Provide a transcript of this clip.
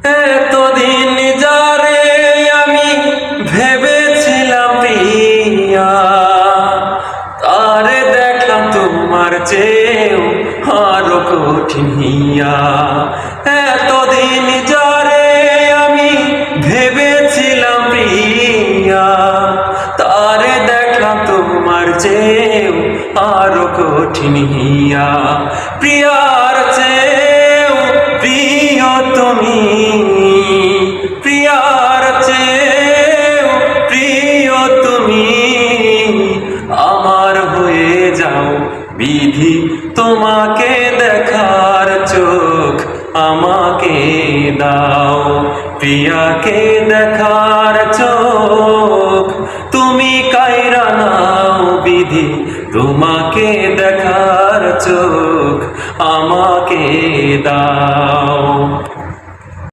এতদিন যারে আমি ভেবেছিলাম প্রিয়া, তারে দেখলাম তোমার চেয়েও আরো কঠিন হিয়া। এতদিন যারে আমি ভেবেছিলাম প্রিয়া, তারে দেখলাম তোমার চেয়েও আরো কঠিন হিয়া। প্রিয়ার চেয়েও প্রিয় তুমি, প্রিয়ার চেয়েও প্রিয় তুমি, আমার হয়ে যাও বিধি, তোমাকে দেখার চোখ আমাকে দাও। প্রিয়াকে দেখার চোখ তুমি কাইরা নাও বিধি, তোমাকে দেখার চোখ আমাকে দাও।